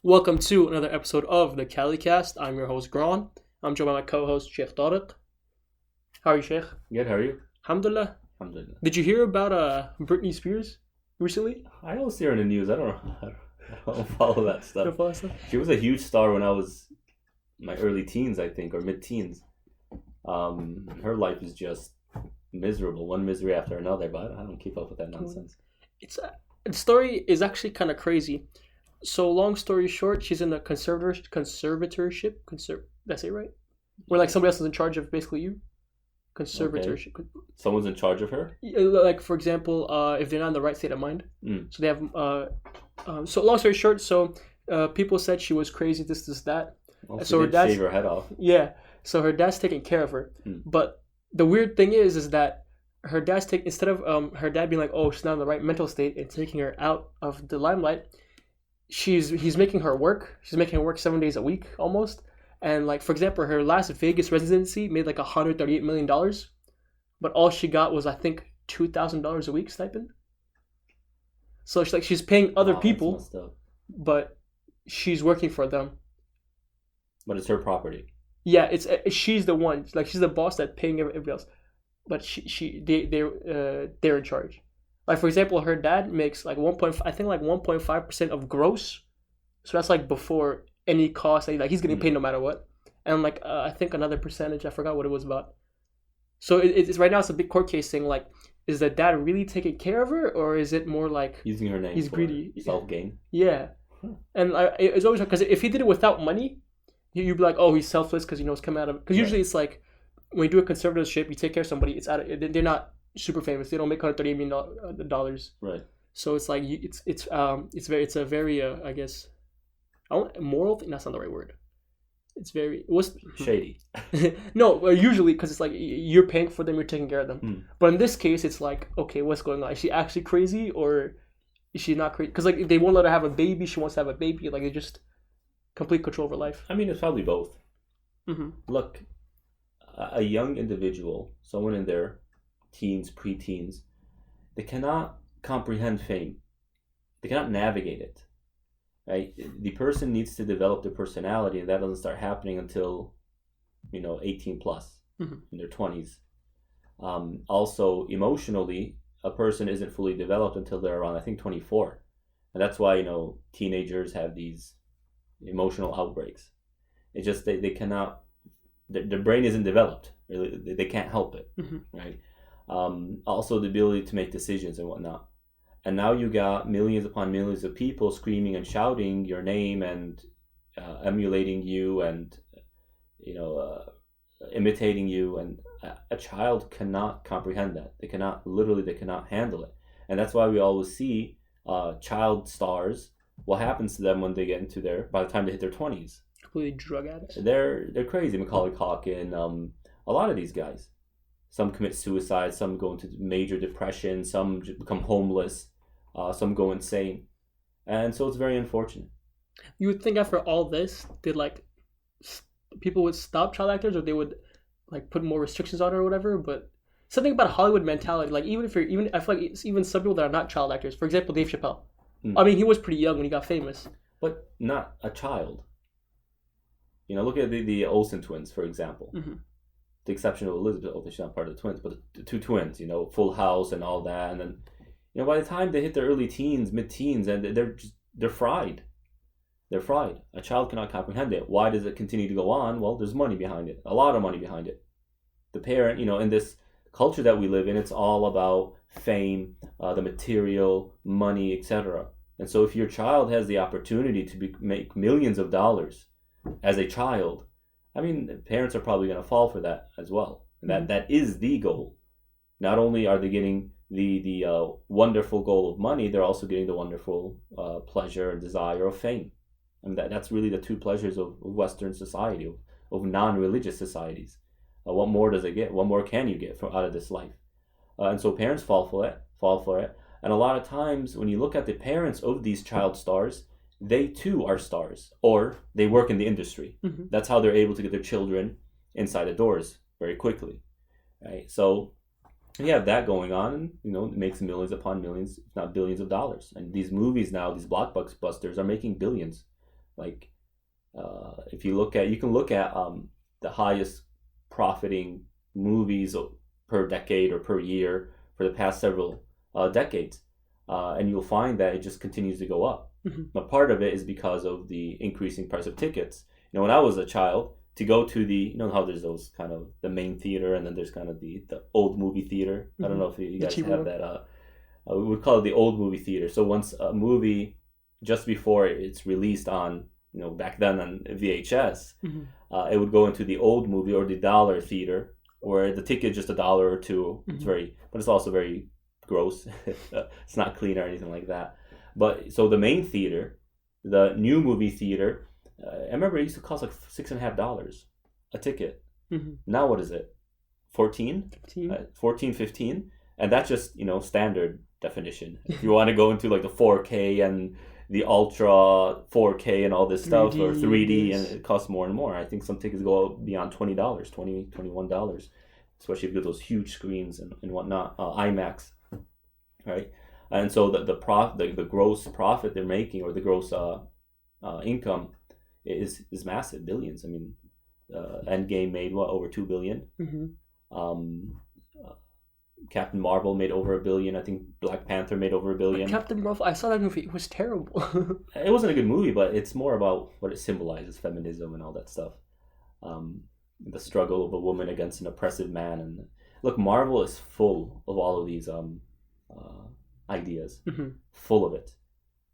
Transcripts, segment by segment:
Welcome to another episode of the CaliCast. I'm your host, Gron. I'm joined by my co-host, Sheikh Tariq. How are you, Sheikh? Good, how are you? Alhamdulillah. Alhamdulillah. Did you hear about Britney Spears recently? I always see her in the news. I don't follow that You stuff. don't follow that stuff? She was a huge star when I was my early teens, I think, or mid-teens. Her life is just miserable, one misery after another, but I don't keep up with that nonsense. The story is actually kind of crazy. So, long story short, she's in a conservatorship. Did I say it right? Where like somebody else is in charge of basically you. Conservatorship. Someone's in charge of her? Like for example, if they're not in the right state of mind. So they have. So long story short, people said she was crazy. This, that. So her dad shave her head off. Yeah. So her dad's taking care of her. But the weird thing is that her dad's instead of her dad being like, oh, she's not in the right mental state and taking her out of the limelight, he's making her work. She's making her work 7 days a week almost. And like for example, her last Vegas residency made like $138 million, but all she got was I think $2,000 a week stipend. So she's paying other people, but she's working for them. But it's her property. Yeah, she's the one. Like she's the boss that's paying everybody else, but they're in charge. Like for example, her dad makes like 1.5% of gross, so that's like before any cost. Like he's getting paid no matter what, and like I think another percentage. I forgot what it was about. So it's right now it's a big court case thing. Like, is the dad really taking care of her, or is it more like using her name? He's greedy, self gain. Yeah, and it's always because if he did it without money, you'd be like, oh, he's selfless because it's coming out of. Because usually it's like when you do a conservatorship, you take care of somebody. It's out of. They're not super famous. They don't make $138 million. Right. So it's like it's a very I guess. Moral thing, that's not the right word. It's very shady. No, usually because it's like you're paying for them, you're taking care of them. But in this case, it's like, okay, what's going on? Is she actually crazy or is she not crazy? Because like they won't let her have a baby. She wants to have a baby. Like they just complete control of her life. I mean, it's probably both. Mm-hmm. Look, a young individual, someone in their teens, preteens, they cannot comprehend fame. They cannot navigate it. Right? The person needs to develop their personality, and that doesn't start happening until 18 plus, in their 20s. Also, emotionally, a person isn't fully developed until they're around, I think, 24, and that's why teenagers have these emotional outbreaks. It's just they cannot. Their brain isn't developed. Really, they can't help it. Right. Also, the ability to make decisions and whatnot. And now you got millions upon millions of people screaming and shouting your name and emulating you and imitating you, and a child cannot comprehend that. They cannot handle it. And that's why we always see child stars. What happens to them when they get by the time they hit their 20s? Completely drug addicts. They're crazy. Macaulay Culkin, a lot of these guys. Some commit suicide, some go into major depression, some become homeless. Some go insane, and so it's very unfortunate. You would think after all this, people would stop child actors, or they would like put more restrictions on it or whatever. But something about Hollywood mentality, like I feel like it's even some people that are not child actors. For example, Dave Chappelle. I mean, he was pretty young when he got famous, but not a child. Look at the Olsen twins, for example. The exception of Elizabeth Olsen, she's not part of the twins, but the two twins, Full House and all that, and then. By the time they hit their early teens, mid-teens, and they're fried. They're fried. A child cannot comprehend it. Why does it continue to go on? Well, there's money behind it. A lot of money behind it. The parent, in this culture that we live in, it's all about fame, the material, money, etc. And so if your child has the opportunity to make millions of dollars as a child, I mean, parents are probably going to fall for that as well. And that is the goal. Not only are they getting the wonderful goal of money, they're also getting the wonderful pleasure and desire of fame. And that's really the two pleasures of Western society, of non-religious societies. What more does it get? What more can you get out of this life? And so parents fall for it. And a lot of times when you look at the parents of these child stars, they too are stars, or they work in the industry. That's how they're able to get their children inside the doors very quickly. Right? So you have that going on, and it makes millions upon millions, if not billions of dollars. And these movies now, these blockbusters, are making billions. Like, if you look at, you can look at the highest profiting movies per decade or per year for the past several decades, and you'll find that it just continues to go up. Now, part of it is because of the increasing price of tickets. You know, when I was a child, to go to the, you know how there's those kind of the main theater, and then there's kind of the old movie theater. I don't know if you guys have that. We would call it the old movie theater. So once a movie, just before it's released on, you know, back then on VHS, it would go into the old movie or the dollar theater, where the ticket is just $1 or $2. It's but it's also very gross. It's not clean or anything like that. But so the main theater, the new movie theater, I remember it used to cost like $6.50 a ticket. Now what is it? 14? 15? And that's just, you know, standard definition. If you want to go into like the 4K and the ultra 4K and all this stuff, 3D, or 3D, and it costs more and more. I think some tickets go beyond $20, $20, $21, especially if you get those huge screens and whatnot, IMAX, right? And so the gross profit they're making, or the gross income, is massive, billions. I mean, Endgame made over $2 billion. Captain Marvel made over $1 billion. I think Black Panther made over $1 billion. Captain Marvel, I saw that movie. It was terrible. It wasn't a good movie, but it's more about what it symbolizes, feminism and all that stuff. The struggle of a woman against an oppressive man. And look, Marvel is full of all of these ideas, full of it.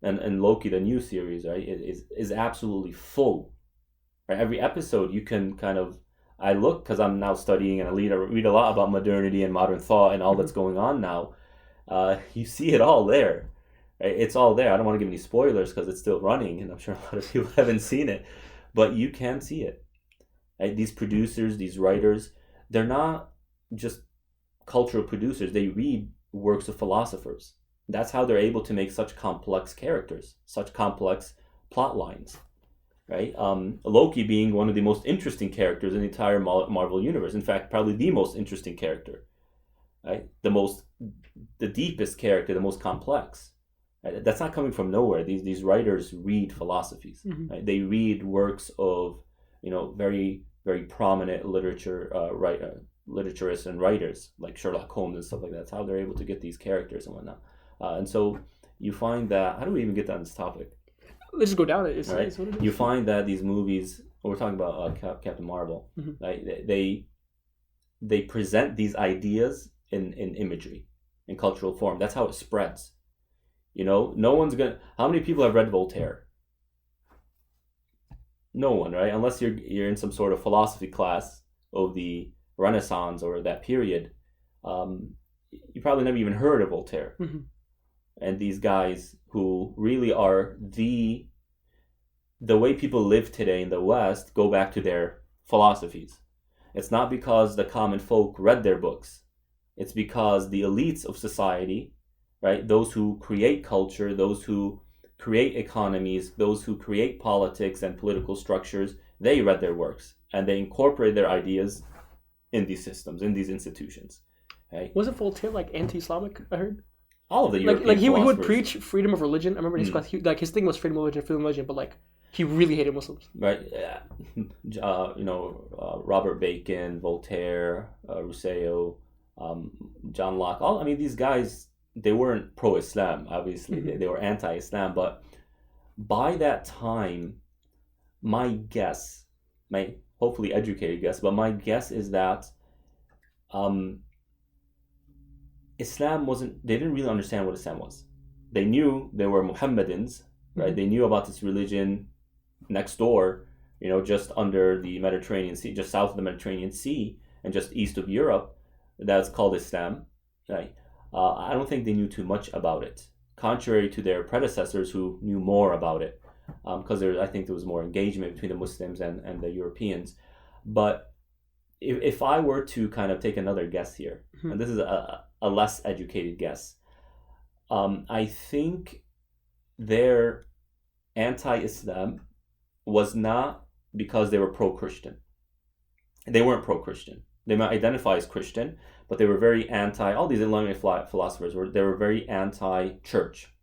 And Loki, the new series, right, is absolutely full. Right? Every episode you can kind of, I look, because I'm now studying and I read a lot about modernity and modern thought and all that's going on now. You see it all there. Right? It's all there. I don't want to give any spoilers because it's still running, and I'm sure a lot of people haven't seen it, but you can see it. Right? These producers, these writers, they're not just cultural producers. They read works of philosophers. That's how they're able to make such complex characters, such complex plot lines. Right? Loki being one of the most interesting characters in the entire Marvel universe. In fact, probably the most interesting character. Right? The deepest character, the most complex. Right? That's not coming from nowhere. These writers read philosophies. Right? They read works of, you know, very, very prominent literaturists and writers like Sherlock Holmes and stuff like that. That's how they're able to get these characters and whatnot. And so you find that, how do we even get on this topic? Let's just go down it. It's right? It's what it is. You find that these movies, we're talking about Captain Marvel, right? They present these ideas in imagery, in cultural form. That's how it spreads. You know, no one's gonna. How many people have read Voltaire? No one, right? Unless you're in some sort of philosophy class of the Renaissance or that period, you probably never even heard of Voltaire. And these guys who really are the way people live today in the West go back to their philosophies. It's not because the common folk read their books. It's because the elites of society, right, those who create culture, those who create economies, those who create politics and political structures, they read their works and they incorporate their ideas in these systems, in these institutions. Okay? Wasn't Voltaire like anti-Islamic? I heard. All of the European he would preach freedom of religion. I remember in his class, his thing was freedom of religion, but like he really hated Muslims. Right. Robert Bacon, Voltaire, Rousseau, John Locke. these guys, they weren't pro-Islam. Obviously, they were anti-Islam. But by that time, my guess, my hopefully educated guess, but my guess is that Islam they didn't really understand what Islam was. They knew they were Mohammedans, right? They knew about this religion next door, just under the Mediterranean Sea, just south of the Mediterranean Sea and just east of Europe. That's called Islam, right? I don't think they knew too much about it, contrary to their predecessors who knew more about it, because I think there was more engagement between the Muslims and the Europeans. But if I were to kind of take another guess here, and this is a less educated guess, I think their anti-Islam was not because they were pro-Christian. They weren't pro-Christian. They might identify as Christian, but they were very all these Islamic philosophers they were very anti-church.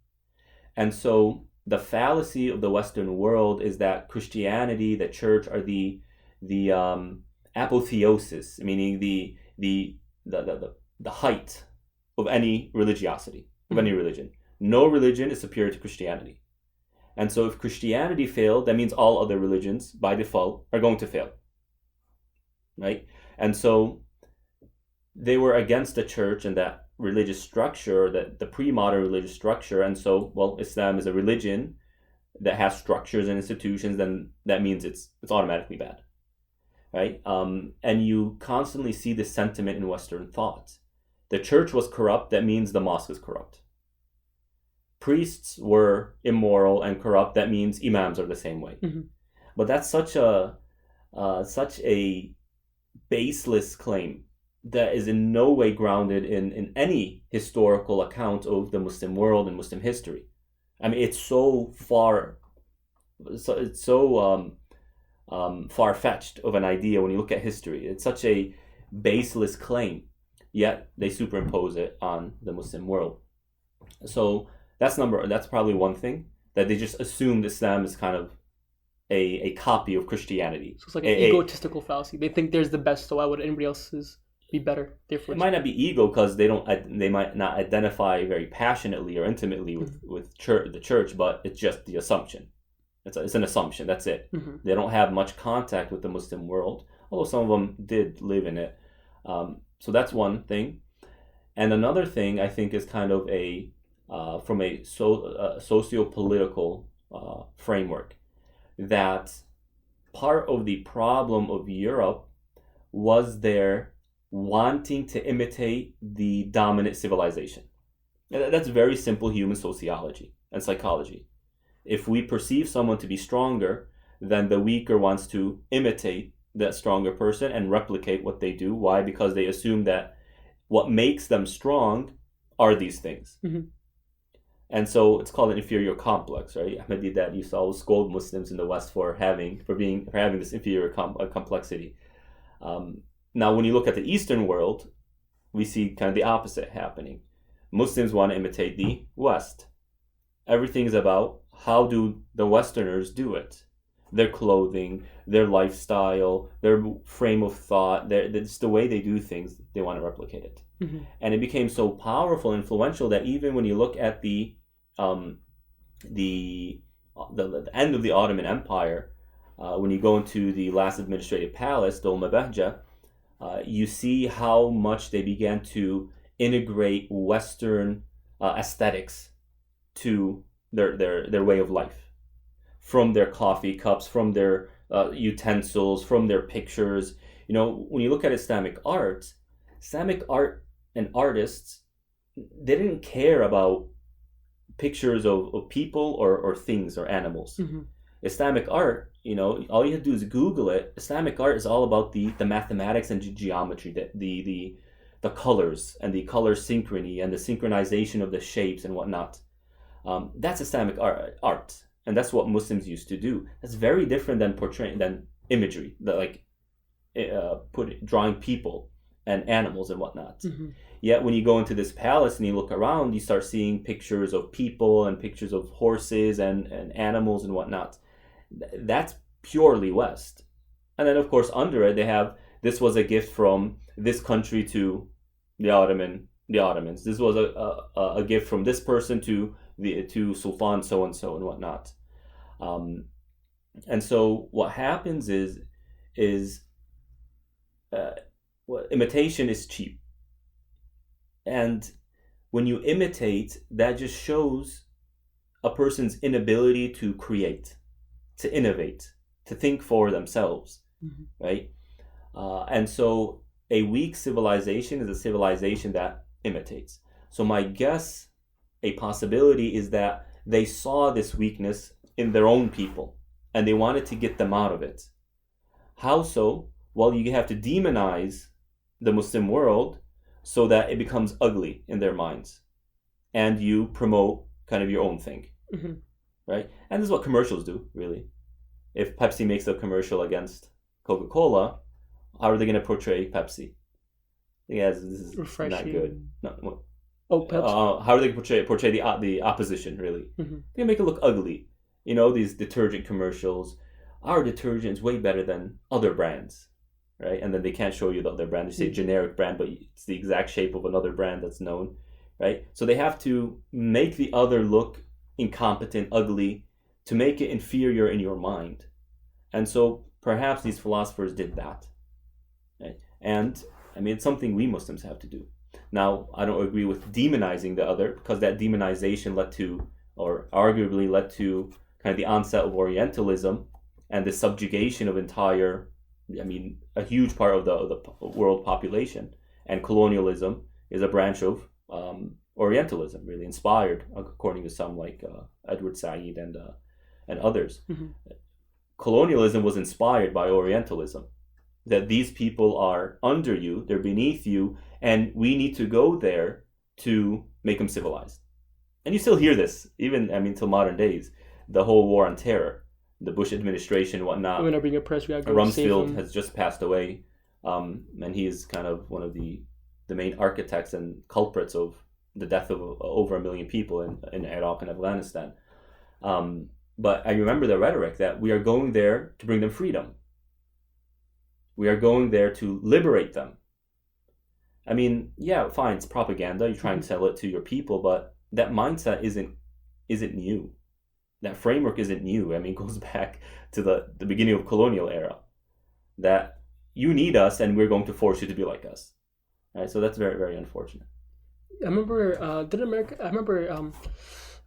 And so the fallacy of the Western world is that Christianity, the church, are the apotheosis, meaning the height of any religiosity, of any religion. No religion is superior to Christianity. And so if Christianity failed, that means all other religions, by default, are going to fail. Right? And so they were against the church and that religious structure, the pre-modern religious structure. And so, well, Islam is a religion that has structures and institutions, then that means it's automatically bad. Right? And you constantly see this sentiment in Western thought. The church was corrupt, that means the mosque is corrupt. Priests were immoral and corrupt, that means imams are the same way. But that's such a baseless claim that is in no way grounded in any historical account of the Muslim world and Muslim history. I mean, it's so far-fetched of an idea when you look at history. It's such a baseless claim, yet they superimpose it on the Muslim world. So that's probably one thing, that they just assumed Islam is kind of a copy of Christianity. So it's like an egotistical fallacy. They think theirs the best, so why would anybody else's be better? Therefore, it might not be ego because they might not identify very passionately or intimately with the church, but it's just the assumption. It's an assumption. That's it. They don't have much contact with the Muslim world, although some of them did live in it. So that's one thing. And another thing I think is kind of from a socio-political framework, that part of the problem of Europe was their wanting to imitate the dominant civilization. That's very simple human sociology and psychology. If we perceive someone to be stronger, then the weaker wants to imitate that stronger person and replicate what they do. Why? Because they assume that what makes them strong are these things. And so it's called an inferior complex, right? Ahmadiyya used to always scold Muslims in the West for having this inferior complexity. Now, when you look at the Eastern world, we see kind of the opposite happening. Muslims want to imitate the West. Everything is about how do the Westerners do it. Their clothing, their lifestyle, their frame of thought, it's the way they do things, they want to replicate it. And it became so powerful and influential that even when you look at the end of the Ottoman Empire, when you go into the last administrative palace, Dolma Behja, you see how much they began to integrate Western aesthetics to their way of life. From their coffee cups, from their utensils, from their pictures. You know, when you look at Islamic art and artists, they didn't care about pictures of people or things or animals. Islamic art, you know, all you have to do is Google it. Islamic art is all about the mathematics and geometry, the colors and the color synchrony and the synchronization of the shapes and whatnot. That's Islamic art. And that's what Muslims used to do. That's very different than imagery, drawing people and animals and whatnot. Yet when you go into this palace and you look around, you start seeing pictures of people and pictures of horses and animals and whatnot. That's purely West. And then of course under it they have, this was a gift from this country to the Ottomans. This was a gift from this person to Sultan so and so and whatnot. And so what happens is imitation is cheap. And when you imitate, that just shows a person's inability to create, to innovate, to think for themselves, right? And so a weak civilization is a civilization that imitates. So my guess, a possibility is that they saw this weakness in their own people and they wanted to get them out of it. How so? Well, you have to demonize the Muslim world so that it becomes ugly in their minds and you promote kind of your own thing, right? And this is what commercials do, really. If Pepsi makes a commercial against Coca-Cola, how are they going to portray Pepsi? Yes, this is refreshing. Not good. how are they portray the opposition, really? Mm-hmm. They make it look ugly. You know, these detergent commercials. Our detergent's way better than other brands, right? And then they can't show you the other brand. They say generic brand, but it's the exact shape of another brand that's known, right? So they have to make the other look incompetent, ugly, to make it inferior in your mind. And so perhaps these philosophers did that. Right? And I mean, it's something we Muslims have to do. Now, I don't agree with demonizing the other, because that demonization led to, or arguably led to, kind of the onset of Orientalism and the subjugation of a huge part of the world population. And colonialism is a branch of Orientalism, really inspired, according to some like Edward Said and others. Mm-hmm. Colonialism was inspired by Orientalism, that these people are under you, they're beneath you, and we need to go there to make them civilized. And you still hear this, even, till modern days. The whole war on terror, the Bush administration and whatnot. Women are being oppressed. We got to Rumsfeld has just passed away, and he is kind of one of the main architects and culprits of the death of over 1 million people in Iraq and Afghanistan. But I remember the rhetoric that we are going there to bring them freedom. We are going there to liberate them. I mean, yeah, fine, it's propaganda. You try and sell it to your people, but that mindset isn't new. That framework isn't new. I mean, it goes back to the beginning of colonial era. That you need us, and we're going to force you to be like us. Right? So that's very, very unfortunate. I remember,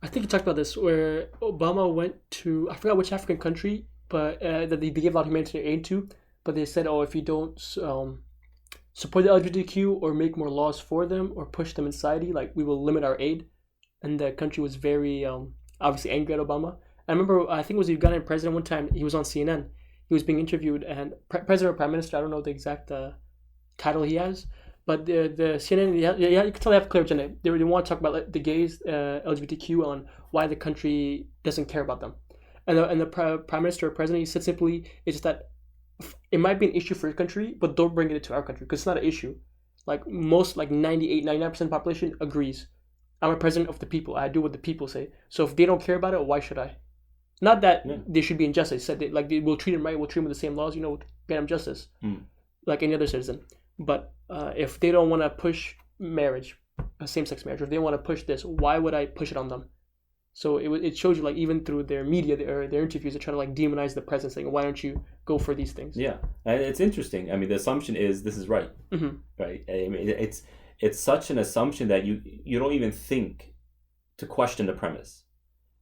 I think you talked about this, where Obama went to, I forgot which African country, but that they gave out humanitarian aid to, but they said, if you don't support the LGBTQ or make more laws for them or push them in society, like, we will limit our aid. And the country was very obviously angry at Obama. I remember, I think it was the Ugandan president one time, he was on CNN. He was being interviewed, and president or prime minister, I don't know the exact title he has, but the CNN, you can tell they have clear agenda. They want to talk about like, the gays, LGBTQ, on why the country doesn't care about them. And the prime minister or president, he said simply, it's just that it might be an issue for your country, but don't bring it to our country, because it's not an issue. Like, most, like 99% of the population agrees. I'm a president of the people. I do what the people say. So if they don't care about it, why should I? Not that they should be injustice. Said they will treat them right. We'll treat them with the same laws. Grant them justice, like any other citizen. But if they don't want to push marriage, same-sex marriage, or if they want to push this, why would I push it on them? So it shows you, like, even through their media or their interviews, they try to like demonize the president, saying, why don't you go for these things? Yeah, and it's interesting. The assumption is this is right, right? It's such an assumption that you don't even think to question the premise,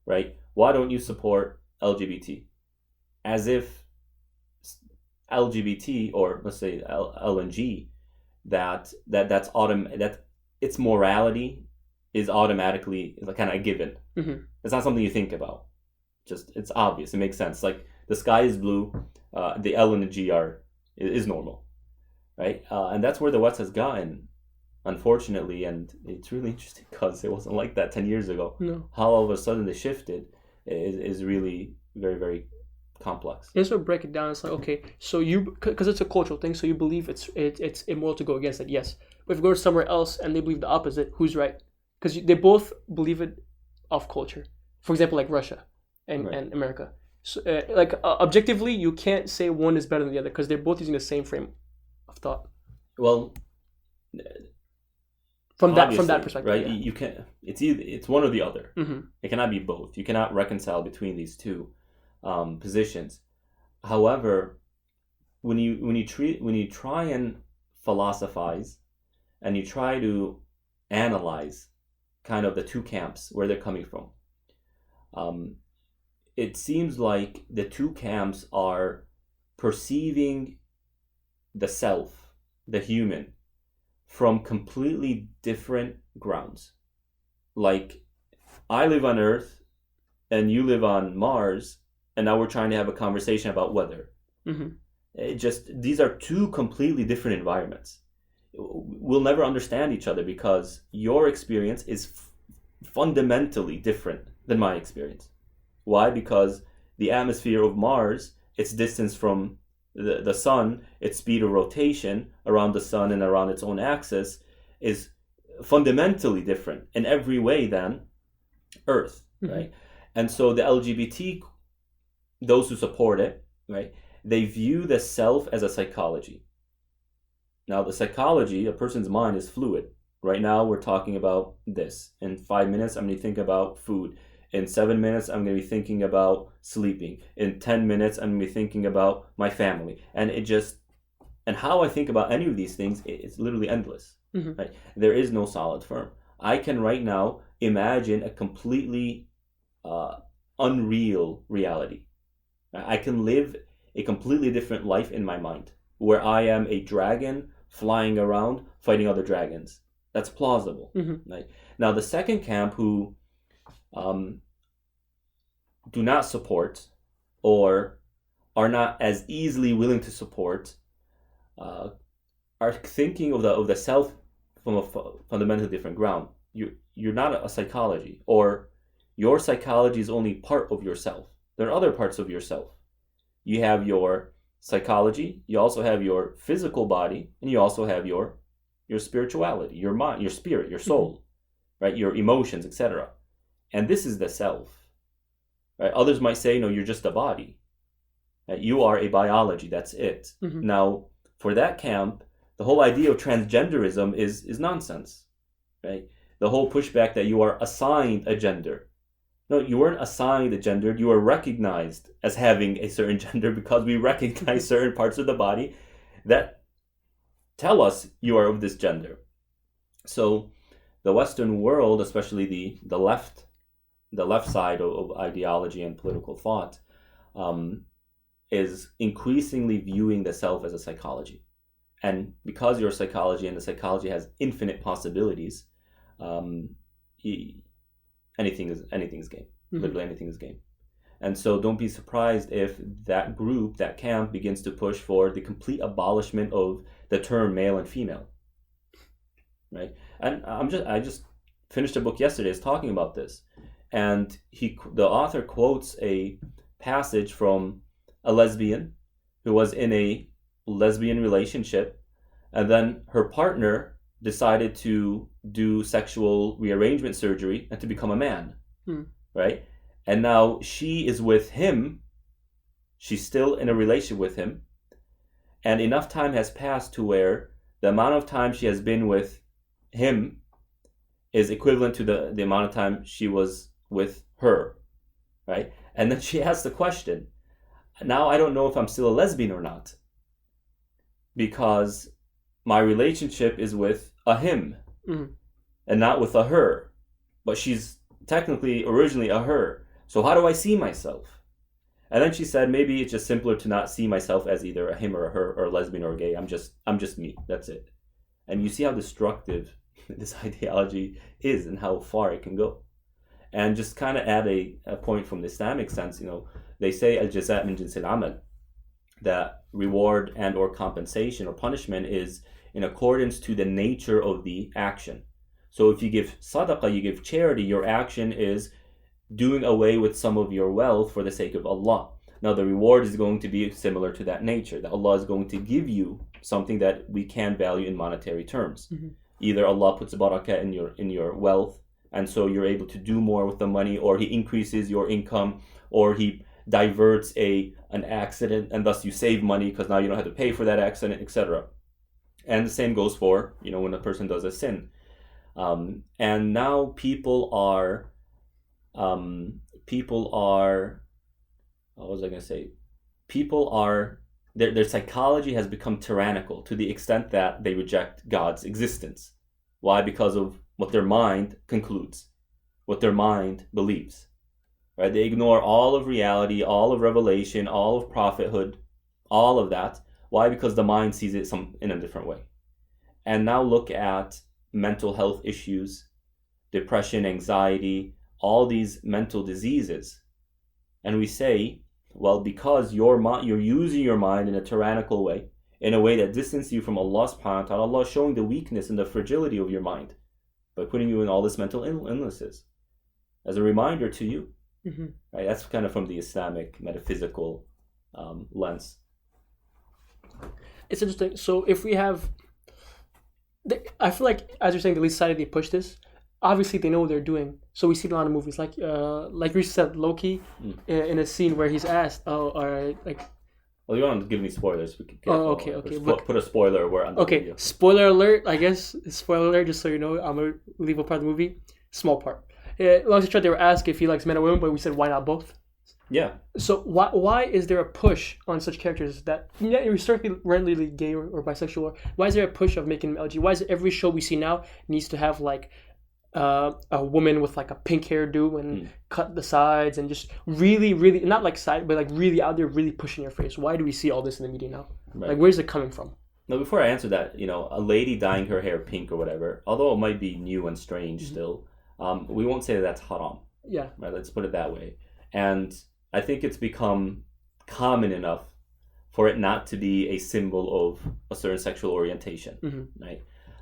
right? Why don't you support LGBT? As if LGBT, or let's say LNG, that its morality is automatically kind of a given. It's not something you think about. Just, it's obvious. It makes sense. Like, the sky is blue, the L and the G is normal, right? And that's where the West has gotten, unfortunately. And it's really interesting because it wasn't like that 10 years ago. No. How all of a sudden they shifted is really very, very complex. Yeah, so break it down. It's like, okay, so because it's a cultural thing, so you believe it's immoral to go against it, yes. But if you go to somewhere else and they believe the opposite, who's right? Because they both believe it off culture. For example, like Russia and America. So, objectively, you can't say one is better than the other because they're both using the same frame of thought. Well, from that perspective, right? Yeah. You can't. It's one or the other. It cannot be both. You cannot reconcile between these two positions. However, when you try and philosophize, and you try to analyze kind of the two camps where they're coming from, it seems like the two camps are perceiving the self, the human, from completely different grounds. Like, I live on Earth and you live on Mars, and now we're trying to have a conversation about weather. These are two completely different environments. We'll never understand each other because your experience is fundamentally different than my experience. Why? Because the atmosphere of Mars, its distance from the sun, its speed of rotation around the sun and around its own axis is fundamentally different in every way than Earth, right? And so the LGBT, those who support it, right, they view the self as a psychology. Now, the psychology, a person's mind is fluid. Right now, we're talking about this. In 5 minutes, I'm going to think about food. In 7 minutes, I'm going to be thinking about sleeping. In 10 minutes, I'm going to be thinking about my family. And how I think about any of these things, it's literally endless. Right? There is no solid firm. I can right now imagine a completely unreal reality. I can live a completely different life in my mind, where I am a dragon flying around fighting other dragons. That's plausible. Right? Now, the second camp, who do not support or are not as easily willing to support, are thinking of the self from a fundamentally different ground. You're not a psychology, or your psychology is only part of yourself. There are other parts of yourself. You have your psychology, you also have your physical body, and you also have your spirituality, your mind, your spirit, your soul, right? Your emotions, etc. And this is the self. Right? Others might say, no, you're just a body. Right? You are a biology, that's it. Now, for that camp, the whole idea of transgenderism is nonsense. Right? The whole pushback that you are assigned a gender. No, you weren't assigned a gender. You were recognized as having a certain gender because we recognize certain parts of the body that tell us you are of this gender. So the Western world, especially the left side of ideology and political thought, is increasingly viewing the self as a psychology. And because you're a psychology and the psychology has infinite possibilities, anything's game. Literally anything is game. And so don't be surprised if that group, that camp, begins to push for the complete abolishment of the term male and female. Right? And I just finished a book yesterday that's talking about this. And the author quotes a passage from a lesbian who was in a lesbian relationship, and then her partner decided to do sexual rearrangement surgery and to become a man. Right? And now she is with him. She's still in a relationship with him. And enough time has passed to where the amount of time she has been with him is equivalent to the amount of time she was with her. Right? And then she asks the question, now I don't know if I'm still a lesbian or not, because my relationship is with a him and not with a her. But she's technically originally a her. So how do I see myself? And then she said, maybe it's just simpler to not see myself as either a him or a her or a lesbian or a gay. I'm just me. That's it. And you see how destructive this ideology is and how far it can go. And just kind of add a point from the Islamic sense, they say al-jazaa min jinsil amal, that reward and or compensation or punishment is in accordance to the nature of the action. So if you give sadaqah, you give charity, your action is doing away with some of your wealth for the sake of Allah. Now the reward is going to be similar to that nature, that Allah is going to give you something that we can value in monetary terms. Either Allah puts barakah in your wealth, and so you're able to do more with the money, or He increases your income, or He diverts an accident, and thus you save money because now you don't have to pay for that accident, etc. And the same goes for when a person does a sin. And now people are what was I going to say? People are, their psychology has become tyrannical to the extent that they reject God's existence. Why? Because of what their mind concludes, what their mind believes. Right? They ignore all of reality, all of revelation, all of prophethood, all of that. Why? Because the mind sees it in a different way. And now look at mental health issues, depression, anxiety, all these mental diseases. And we say, well, because you're using your mind in a tyrannical way, in a way that distances you from Allah subhanahu wa ta'ala, Allah is showing the weakness and the fragility of your mind by putting you in all this mental illnesses as a reminder to you. Right? That's kind of from the Islamic metaphysical lens. It's interesting. So if we have I feel like, as you're saying, the least side they push this. Obviously, they know what they're doing. So we see in a lot of movies, like Reese said, Loki, in a scene where he's asked, "Oh, are like." Well, you don't give me spoilers. We can okay. put a spoiler where on the video. Spoiler alert. I guess spoiler alert. Just so you know, I'm gonna leave a part of the movie. Small part. Long story short, they were asked if he likes men or women, but we said why not both. Yeah. So why is there a push on such characters that historically rarely gay or bisexual? Or why is there a push of making them LG? Why is it every show we see now needs to have like a woman with like a pink hairdo and cut the sides and just really not like side but like really out there really pushing your face? Why do we see all this in the media now? Right. Like where's it coming from? Now before I answer that, a lady dyeing her hair pink or whatever, although it might be new and strange still, we won't say that that's haram. Yeah. Right. Let's put it that way. And I think it's become common enough for it not to be a symbol of a certain sexual orientation, right?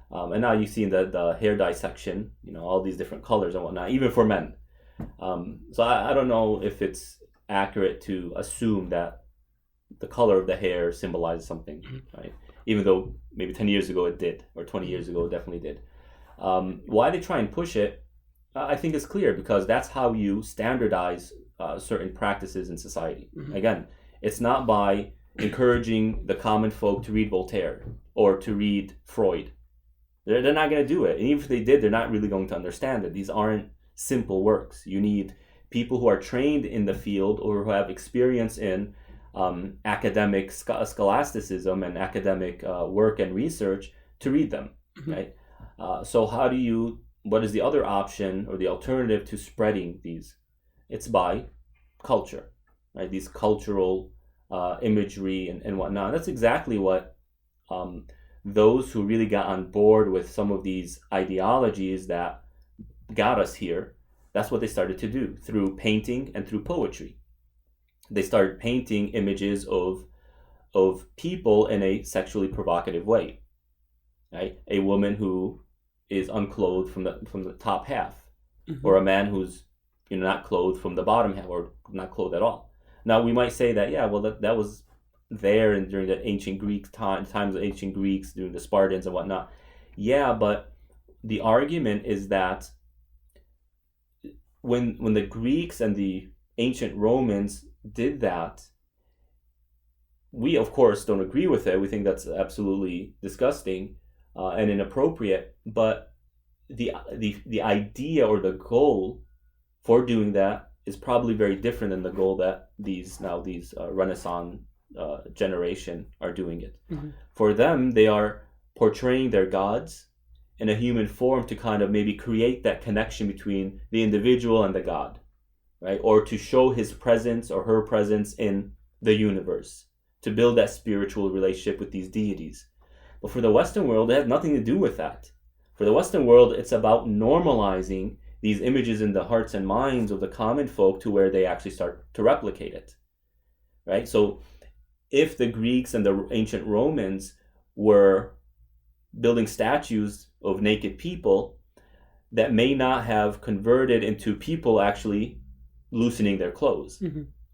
And now you see in the hair dye section, all these different colors and whatnot, even for men. So I don't know if it's accurate to assume that the color of the hair symbolizes something, right? Even though maybe 10 years ago it did, or 20 years ago it definitely did. Why they try and push it, I think is clear, because that's how you standardize certain practices in society. Again, it's not by encouraging the common folk to read Voltaire or to read Freud. They're not going to do it. And even if they did, they're not really going to understand it. These aren't simple works. You need people who are trained in the field or who have experience in academic scholasticism and academic work and research to read them, right? So what is the other option or the alternative to spreading these? It's by culture, right? These cultural imagery and whatnot. That's exactly what those who really got on board with some of these ideologies that got us here, that's what they started to do through painting and through poetry. They started painting images of people in a sexually provocative way, right? A woman who is unclothed from the top half, or a man who's not clothed from the bottom half, or not clothed at all. Now we might say that that was there and during the ancient Greek times of ancient Greeks, during the Spartans and whatnot. Yeah, but the argument is that when the Greeks and the ancient Romans did that, we of course don't agree with it. We think that's absolutely disgusting and inappropriate. But the idea or the goal for doing that is probably very different than the goal that these Renaissance generation are doing it. For them, they are portraying their gods in a human form to kind of maybe create that connection between the individual and the god, right? Or to show his presence or her presence in the universe, to build that spiritual relationship with these deities. But for the Western world, it has nothing to do with that. For the Western world, it's about normalizing these images in the hearts and minds of the common folk to where they actually start to replicate it, right? So if the Greeks and the ancient Romans were building statues of naked people, that may not have converted into people actually loosening their clothes.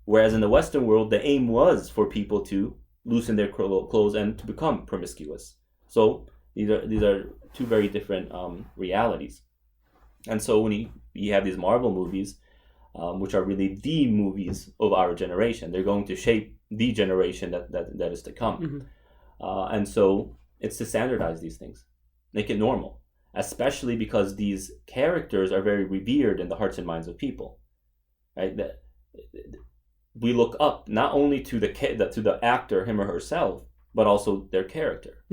Whereas in the Western world, the aim was for people to loosen their clothes and to become promiscuous. So these are two very different realities. And so when you have these Marvel movies, which are really the movies of our generation, they're going to shape the generation that is to come. And so it's to standardize these things, make it normal, especially because these characters are very revered in the hearts and minds of people, right? That we look up not only to the actor, him or herself, but also their character,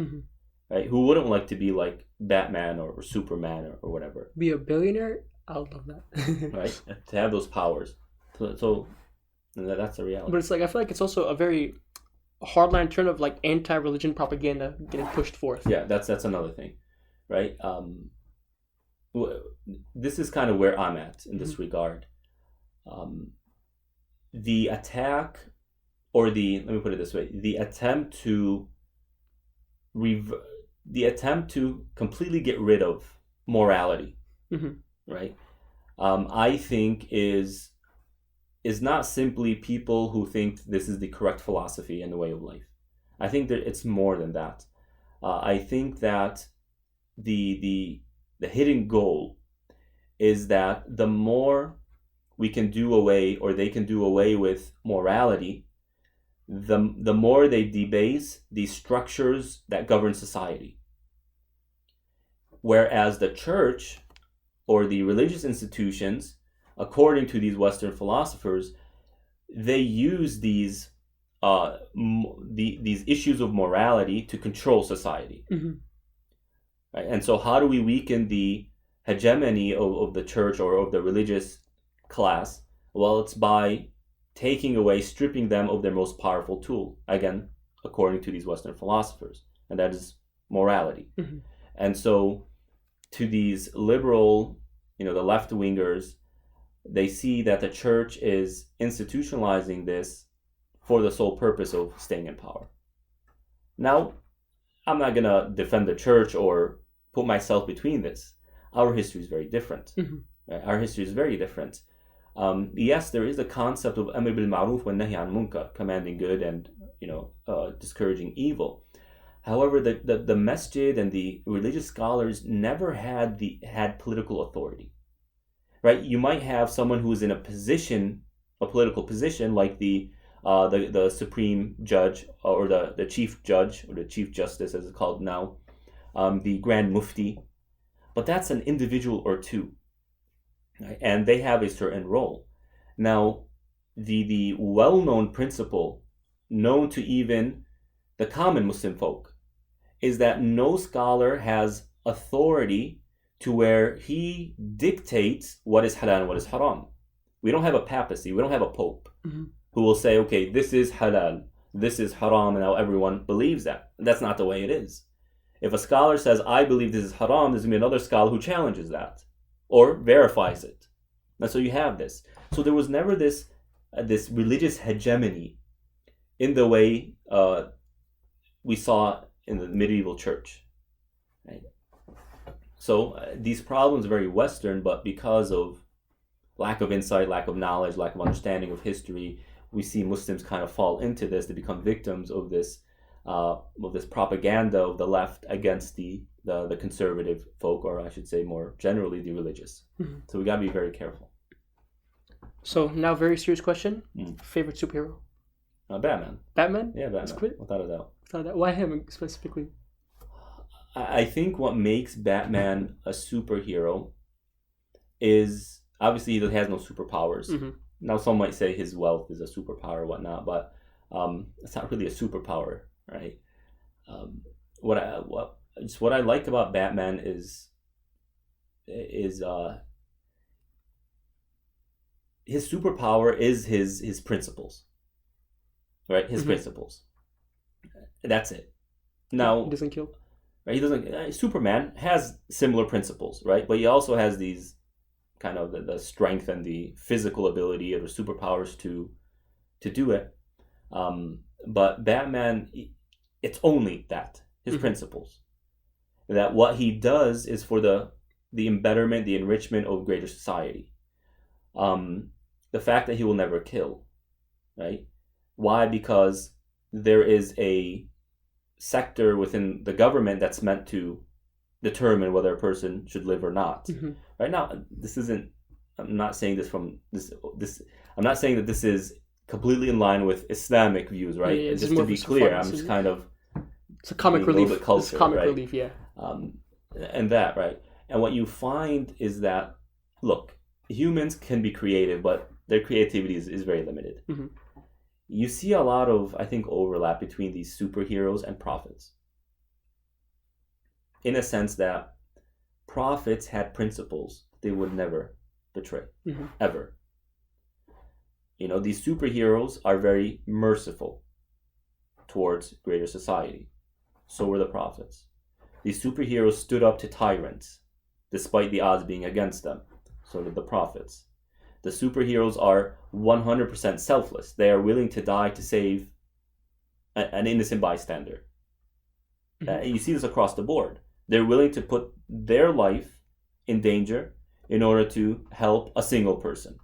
right? Who wouldn't like to be like Batman or Superman or whatever? Be a billionaire? I would love that. Right? To have those powers. So that's the reality. But it's like, I feel like it's also a very hardline turn of like anti-religion propaganda getting pushed forth. Yeah, that's another thing, right? This is kind of where I'm at in this regard. The attack, or let me put it this way, the attempt to completely get rid of morality, right? I think is not simply people who think this is the correct philosophy and the way of life. I think that it's more than that. I think that the hidden goal is that the more we can do away, or they can do away with morality, the more they debase the structures that govern society. Whereas the church or the religious institutions, according to these Western philosophers, they use these issues of morality to control society. Mm-hmm. Right? And so how do we weaken the hegemony of the church or of the religious class? Well, it's by taking away, stripping them of their most powerful tool, again, according to these Western philosophers, and that is morality. Mm-hmm. And so to these liberal, the left-wingers, they see that the church is institutionalizing this for the sole purpose of staying in power. Now, I'm not going to defend the church or put myself between this. Our history is very different. Mm-hmm. Right? Our history is very different. Yes, there is the concept of amr bil ma'ruf wa nahy an munkar, commanding good and discouraging evil. However, the masjid and the religious scholars never had political authority. Right? You might have someone who is in a political position, like the supreme judge or the chief judge or the chief justice, as it's called now, the grand mufti, but that's an individual or two, right? And they have a certain role. Now, the well-known principle, known to even the common Muslim folk, is that no scholar has authority to where he dictates what is halal and what is haram. We don't have a papacy, we don't have a pope, mm-hmm. who will say, okay, this is halal, this is haram, and now everyone believes that. That's not the way it is. If a scholar says, I believe this is haram, there's going to be another scholar who challenges that or verifies it. And so you have this. So there was never this religious hegemony in the way we saw in the medieval church. Right? So these problems are very Western, but because of lack of insight, lack of knowledge, lack of understanding of history, we see Muslims kind of fall into this. They become victims of this propaganda of the left against the conservative folk, or I should say more generally the religious. Mm-hmm. So we got to be very careful. So now, very serious question. Favorite superhero? Batman. Batman? Yeah, Batman. Without a doubt. Why him specifically? I think what makes Batman a superhero is, obviously he has no superpowers. Mm-hmm. Now some might say his wealth is a superpower or whatnot, but it's not really a superpower, right? What I like about Batman is his superpower is his principles, right? His mm-hmm. principles. That's it. Now he doesn't kill. Right? He doesn't. Superman has similar principles, right? But he also has these kind of the strength and the physical ability or the superpowers to do it. But Batman, it's only that, his mm-hmm. principles. That what he does is for the embetterment, the enrichment of greater society. The fact that he will never kill, right? Why? Because there is a sector within the government that's meant to determine whether a person should live or not. Mm-hmm. Right now, I'm not saying this from this. I'm not saying that this is completely in line with Islamic views, right? Yeah, just to be clear, I'm just kind of. It's a comic relief. Culture, it's comic right? relief, yeah. And that, right? And what you find is that, look, humans can be creative, but their creativity is very limited. Mm-hmm. You see a lot of, I think, overlap between these superheroes and prophets. In a sense that prophets had principles they would never betray, mm-hmm. ever. These superheroes are very merciful towards greater society. So were the prophets. These superheroes stood up to tyrants, despite the odds being against them. So did the prophets. The superheroes are 100% selfless. They are willing to die to save an innocent bystander. Mm-hmm. You see this across the board. They're willing to put their life in danger in order to help a single person,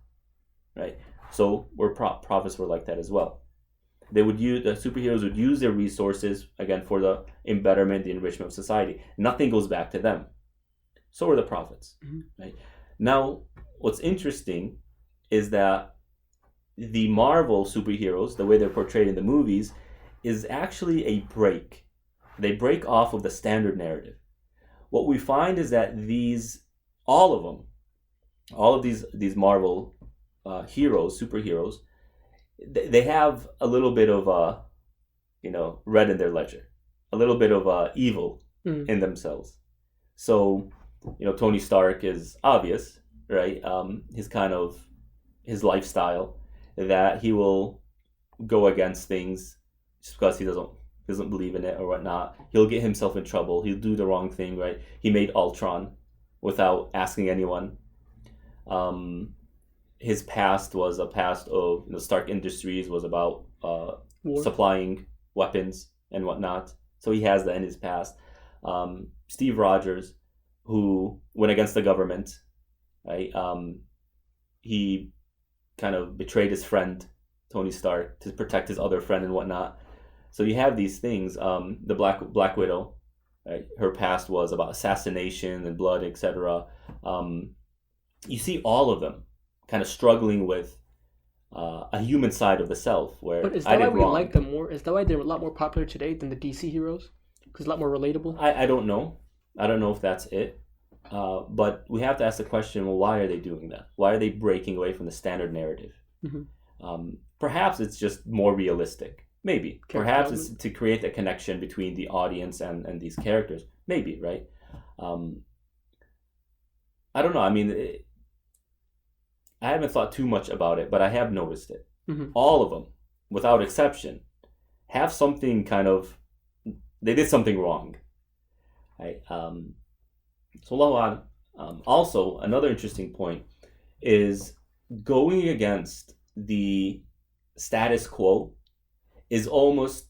right? So prophets were like that as well. The superheroes would use their resources, again, for the embetterment, the enrichment of society. Nothing goes back to them. So are the prophets. Right? Now, what's interesting is that the Marvel superheroes, the way they're portrayed in the movies, is actually a break. They break off of the standard narrative. What we find is that all of these Marvel heroes, superheroes, they have a little bit of red in their ledger, a little bit of evil in themselves. So, Tony Stark is obvious, right? His lifestyle, that he will go against things just because he doesn't believe in it or whatnot. He'll get himself in trouble. He'll do the wrong thing, right? He made Ultron without asking anyone. His past was a past of Stark Industries was about supplying weapons and whatnot. So he has that in his past. Steve Rogers, who went against the government, right? He kind of betrayed his friend Tony Stark to protect his other friend and whatnot. So you have these things. The Black Widow, right? Her past was about assassination and blood, etc. You see all of them kind of struggling with a human side of the self. But is that why we like them more? Is that why they're a lot more popular today than the DC heroes? Because a lot more relatable? I don't know. I don't know if that's it. But we have to ask the question, well, why are they doing that? Why are they breaking away from the standard narrative? Perhaps it's just more realistic. Maybe. Perhaps it's to create a connection between the audience and these characters. Maybe, right? I don't know. I mean, I haven't thought too much about it, but I have noticed it. All of them, without exception, have something they did something wrong. Right? So, also, another interesting point is going against the status quo is almost,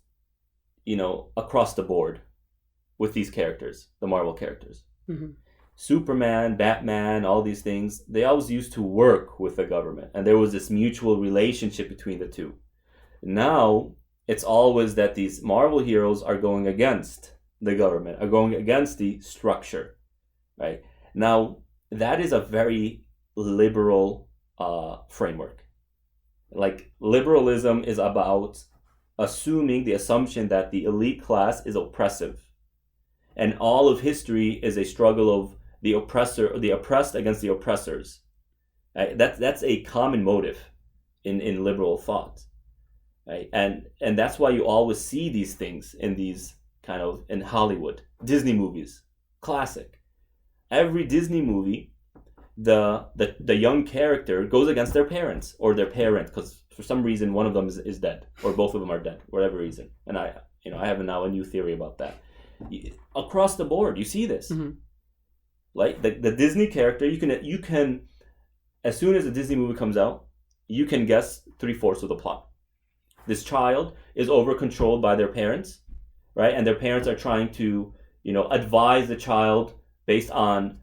across the board with these characters, the Marvel characters. Superman, Batman, all these things, they always used to work with the government, and there was this mutual relationship between the two. Now, it's always that these Marvel heroes are going against the government, are going against the structure, right? Now, that is a very liberal framework. Like, liberalism is about assuming the assumption that the elite class is oppressive, and all of history is a struggle of the oppressed against the oppressors. Right? That's a common motive in liberal thought, right? And that's why you always see these things in Hollywood, Disney movies, classic. Every Disney movie, the young character goes against their parents or their parent, because for some reason one of them is dead, or both of them are dead, for whatever reason. And I have now a new theory about that. Across the board, you see this. Like the Disney character, you can, as soon as a Disney movie comes out, you can guess 3/4 of the plot. This child is over controlled by their parents, right? And their parents are trying to, advise the child based on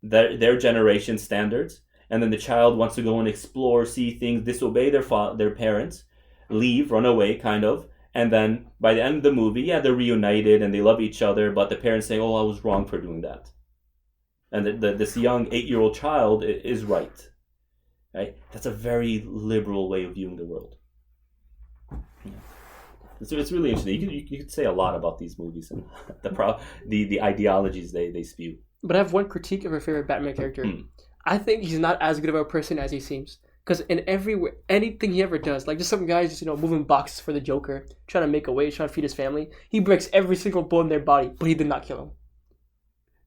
their generation standards. And then the child wants to go and explore, see things, disobey their parents, leave, run away, kind of. And then by the end of the movie, they're reunited and they love each other, but the parents say, "Oh, I was wrong for doing that." And this young 8-year-old child is right. Right? That's a very liberal way of viewing the world. Yeah. It's really interesting. You could say a lot about these movies and the ideologies they spew. But I have one critique of her favorite Batman character. I think he's not as good of a person as he seems. Because in anything he ever does, like just some guys just moving boxes for the Joker, trying to make a way, trying to feed his family, he breaks every single bone in their body, but he did not kill him.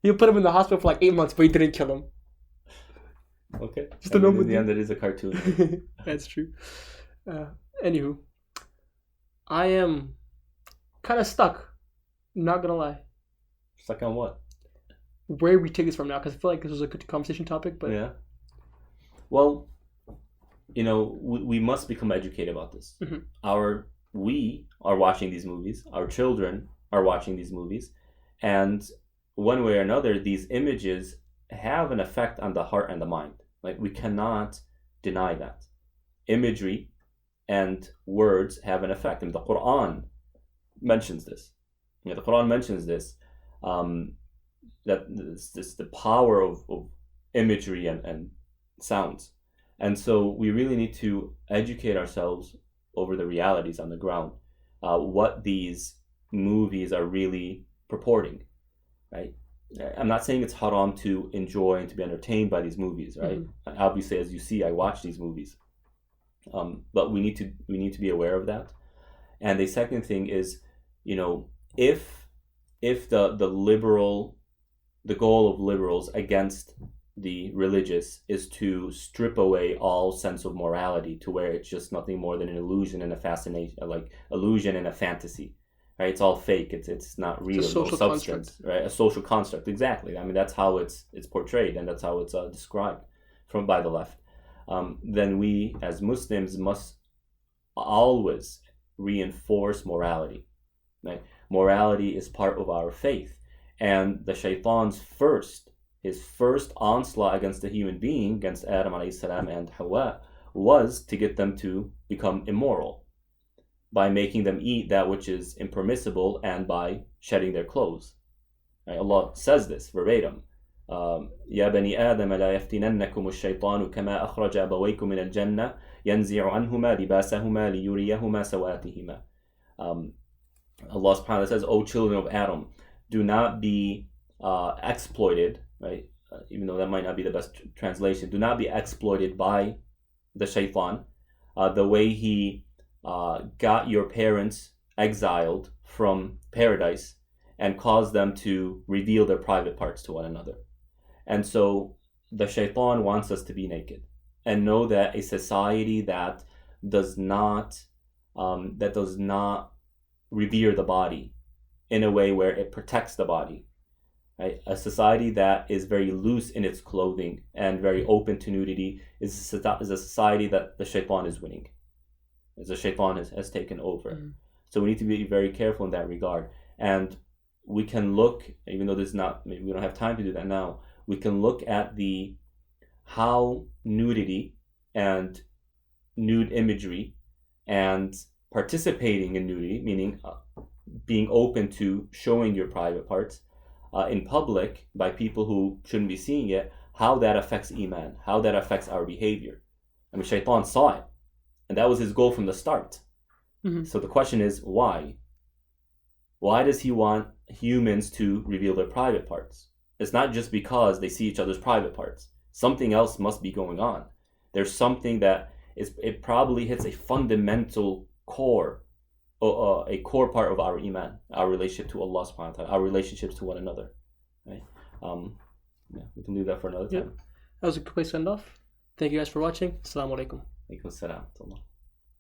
He put him in the hospital for like 8 months, but he didn't kill him. Okay. Just in the end, it is a cartoon. That's true. Anywho, I am kind of stuck. Not gonna lie. Stuck on what? Where we take this from now, because I feel like this was a good conversation topic, but yeah. Well, we must become educated about this. We are watching these movies. Our children are watching these movies, and one way or another, these images have an effect on the heart and the mind. Like, we cannot deny that. Imagery and words have an effect. And the Quran mentions this. The Quran mentions this, that this the power of imagery and sounds. And so we really need to educate ourselves over the realities on the ground, what these movies are really purporting, right? I'm not saying it's haram to enjoy and to be entertained by these movies, right? Obviously, as you see, I watch these movies, but we need to be aware of that. And the second thing is, if the goal of liberals against the religious is to strip away all sense of morality to where it's just nothing more than an illusion and a fascination, like illusion and a fantasy, right? It's all fake. It's not real, no substance, construct. Right? A social construct, exactly. I mean, that's how it's portrayed, and that's how it's described by the left. Then we as Muslims must always reinforce morality, right? Morality is part of our faith, and the shaitan's his first onslaught against the human being, against Adam alayhi salam and Hawa, was to get them to become immoral by making them eat that which is impermissible and by shedding their clothes. Right? Allah says this verbatim. يا بني آدم لا يفتننكم الشيطان كما أخرج أبويكم من الجنة ينزع عنهما لباسهما ليريهما سوآتهما. Allah subhanahu wa ta'ala says, O children of Adam, do not be exploited, right? Even though that might not be the best translation, do not be exploited by the shaitan, the way he got your parents exiled from paradise and caused them to reveal their private parts to one another. And so the shaitan wants us to be naked, and know that a society that does not revere the body in a way where it protects the body, right? A society that is very loose in its clothing and very open to nudity is a society that the shaitan is winning, as the shaitan has taken over. So we need to be very careful in that regard. And we can look, even though maybe we don't have time to do that now, we can look at how nudity and nude imagery and participating in nudity, meaning being open to showing your private parts in public by people who shouldn't be seeing it, how that affects Iman, how that affects our behavior. I mean, Shaitan saw it, and that was his goal from the start. So the question is, why? Why does he want humans to reveal their private parts? It's not just because they see each other's private parts. Something else must be going on. There's something that it probably hits a fundamental core, a core part of our Iman, our relationship to Allah subhanahu wa ta'ala, our relationships to one another. Right? We can leave that for another time. That was a good place to end off. Thank you guys for watching. Assalamu alaikum. Alaikum assalam.